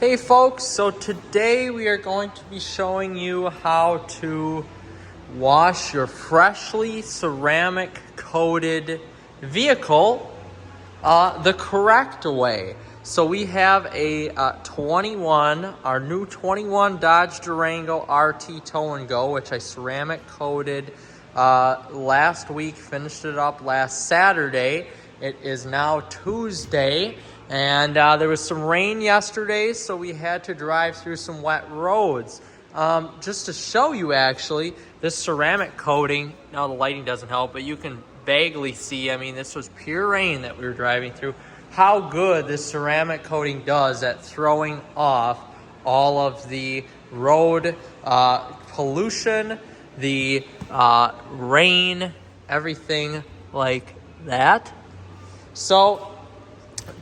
Hey folks, so today we are going to be showing you how to wash your freshly ceramic coated vehicle the correct way. So we have a our new 21 Dodge Durango RT Tow and Go, which I ceramic coated last week, finished it up last Saturday. It is now Tuesday. And there was some rain yesterday, so we had to drive through some wet roads. Just to show you, actually, this ceramic coating, now the lighting doesn't help, but you can vaguely see, I mean, this was pure rain that we were driving through, how good this ceramic coating does at throwing off all of the road pollution, the rain, everything like that. So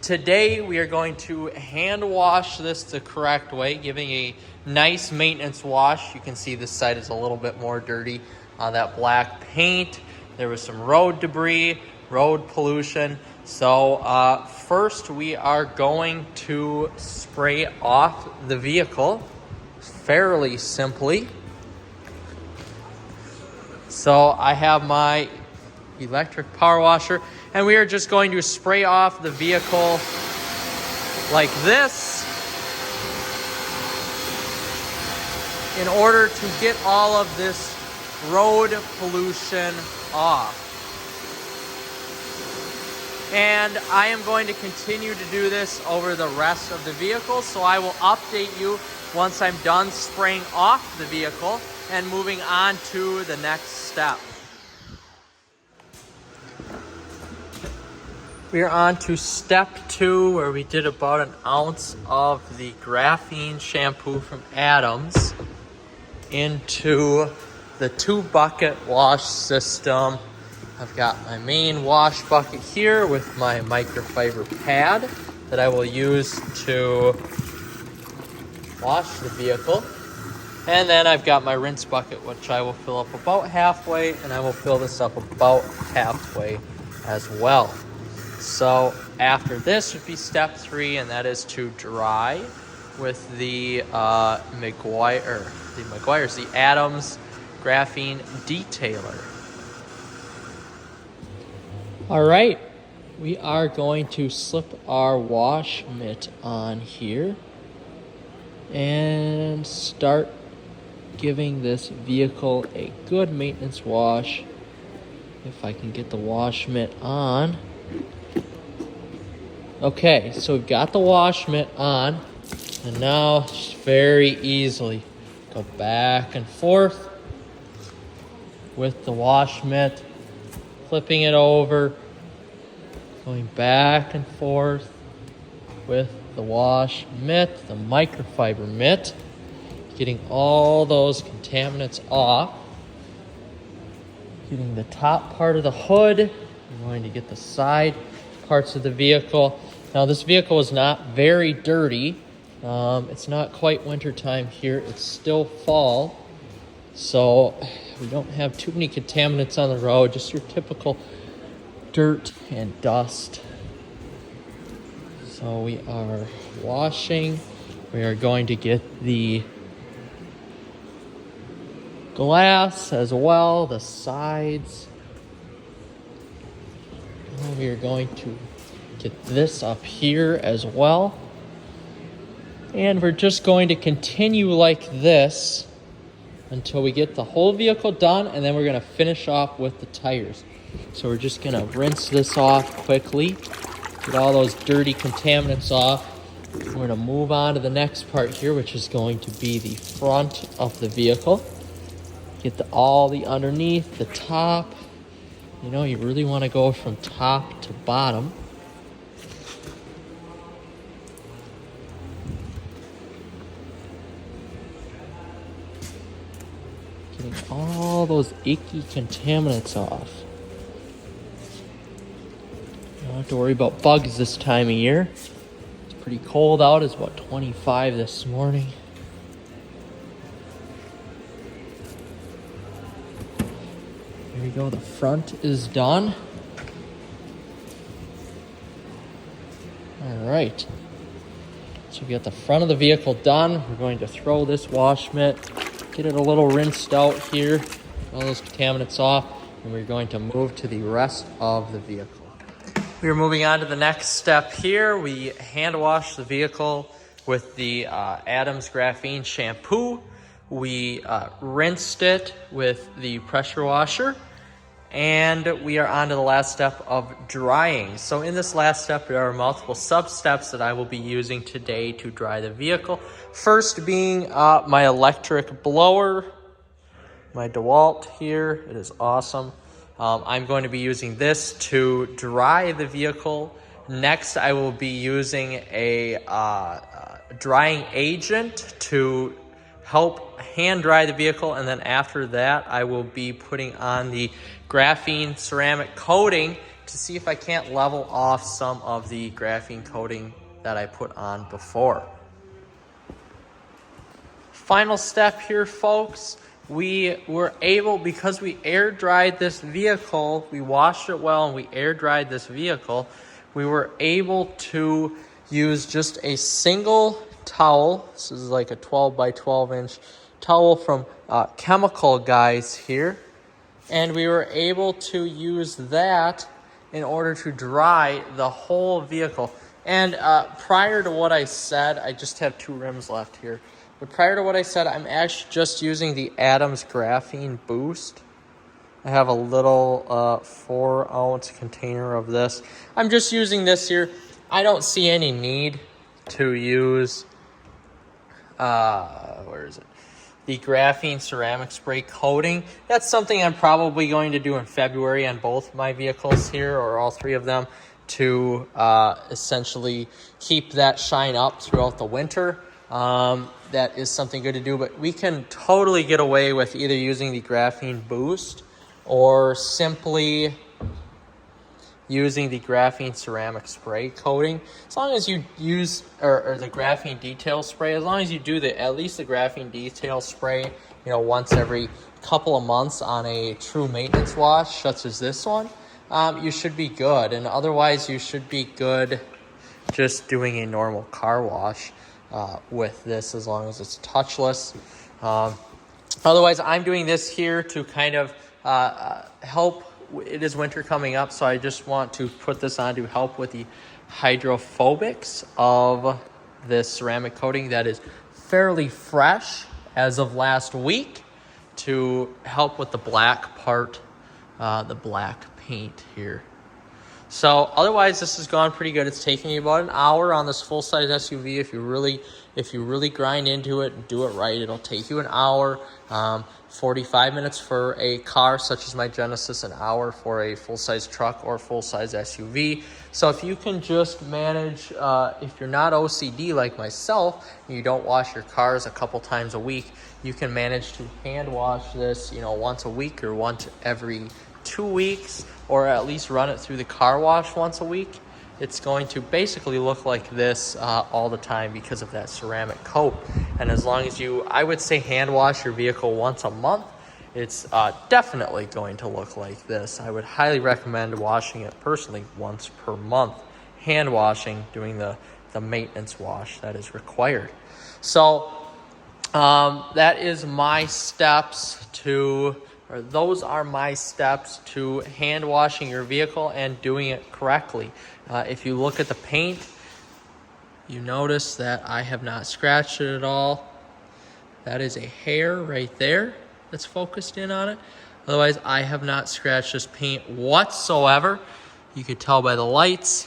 today we are going to hand wash this the correct way, giving a nice maintenance wash. You can see this side is a little bit more dirty on that black paint. There was some road debris, road pollution. So first we are going to spray off the vehicle fairly simply. So I have my electric power washer, and we are just going to spray off the vehicle like this in order to get all of this road pollution off. And I am going to continue to do this over the rest of the vehicle, so I will update you once I'm done spraying off the vehicle and moving on to the next step. We are on to step 2, where we did about an ounce of the graphene shampoo from Adams into the 2-bucket wash system. I've got my main wash bucket here with my microfiber pad that I will use to wash the vehicle. And then I've got my rinse bucket, which I will fill up about halfway, and I will fill this up about halfway as well. So after this would be step 3, and that is to dry with the Adams graphene detailer. All right, we are going to slip our wash mitt on here and start giving this vehicle a good maintenance wash. If I can get the wash mitt on. Okay, so we've got the wash mitt on, and now just very easily go back and forth with the wash mitt, flipping it over, going back and forth with the wash mitt, the microfiber mitt, getting all those contaminants off, getting the top part of the hood. I'm going to get the side parts of the vehicle. Now this vehicle is not very dirty. It's not quite winter time here. It's still fall. So we don't have too many contaminants on the road, just your typical dirt and dust. So we are washing. We are going to get the glass as well, the sides. And we are going to get this up here as well. And we're just going to continue like this until we get the whole vehicle done, and then we're going to finish off with the tires. So we're just going to rinse this off quickly, get all those dirty contaminants off. We're going to move on to the next part here, which is going to be the front of the vehicle. Get all the underneath, the top. You know, you really want to go from top to bottom. Getting all those icky contaminants off. You don't have to worry about bugs this time of year. It's pretty cold out. It's about 25 this morning. There we go. The front is done. All right. So we get the front of the vehicle done. We're going to throw this wash mitt, get it a little rinsed out here, all those contaminants off, and we're going to move to the rest of the vehicle. We are moving on to the next step here. We hand wash the vehicle with the Adams Graphene shampoo. We rinsed it with the pressure washer, and we are on to the last step of drying. So in this last step, there are multiple sub-steps that I will be using today to dry the vehicle. First being my electric blower, my DeWalt here. It is awesome. I'm going to be using this to dry the vehicle. Next, I will be using a drying agent to help hand dry the vehicle, and then after that I will be putting on the graphene ceramic coating to see if I can't level off some of the graphene coating that I put on before. Final step here, folks. We were able, because we air dried this vehicle, we washed it well and we air dried this vehicle, we were able to use just a single towel. This is like a 12 by 12 inch towel from Chemical Guys here. And we were able to use that in order to dry the whole vehicle. And prior to what I said, I just have 2 rims left here. But prior to what I said, I'm actually just using the Adams Graphene Boost. I have a little 4-ounce container of this. I'm just using this here. I don't see any need to use, where is it? The graphene ceramic spray coating. That's something I'm probably going to do in February on both my vehicles here, or all 3 of them, to essentially keep that shine up throughout the winter. That is something good to do, but we can totally get away with either using the Graphene Boost or simply using the graphene ceramic spray coating. As long as you use, or the graphene detail spray, as long as you do at least the graphene detail spray, once every couple of months on a true maintenance wash, such as this one, you should be good. And otherwise, you should be good just doing a normal car wash with this, as long as it's touchless. Otherwise, I'm doing this here to kind of help. It is winter coming up, so I just want to put this on to help with the hydrophobics of this ceramic coating that is fairly fresh as of last week, to help with the black part, the black paint here. So otherwise, this has gone pretty good. It's taking me about an hour on this full-size SUV. If you really grind into it and do it right, it'll take you an hour. 45 minutes for a car such as my Genesis, an hour for a full-size truck or full-size SUV. So if you can just manage, if you're not OCD like myself, and you don't wash your cars a couple times a week, you can manage to hand wash this, once a week or once every 2 weeks, or at least run it through the car wash once a week. It's going to basically look like this all the time because of that ceramic coat. And as long as I would say hand wash your vehicle once a month, it's definitely going to look like this. I would highly recommend washing it personally once per month. Hand washing, doing the maintenance wash that is required. So that is my steps to, or those are my steps to hand washing your vehicle and doing it correctly. If you look at the paint, you notice that I have not scratched it at all. That is a hair right there that's focused in on it. Otherwise, I have not scratched this paint whatsoever. You could tell by the lights.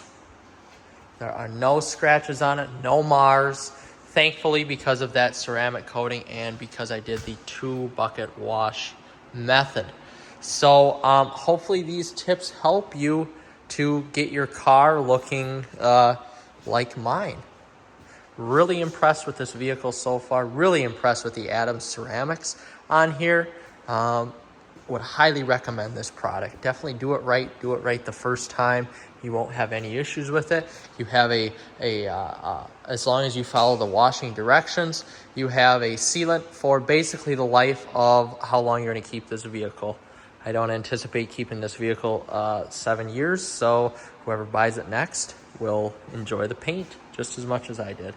There are no scratches on it, no mars. Thankfully, because of that ceramic coating and because I did the 2-bucket wash method. So hopefully these tips help you to get your car looking like mine. Really impressed with this vehicle so far. Really impressed with the Adams ceramics on here. Would highly recommend this product. Definitely do it right. Do it right the first time. You won't have any issues with it. You have as long as you follow the washing directions, you have a sealant for basically the life of how long you're going to keep this vehicle. I don't anticipate keeping this vehicle 7 years, so whoever buys it next will enjoy the paint just as much as I did.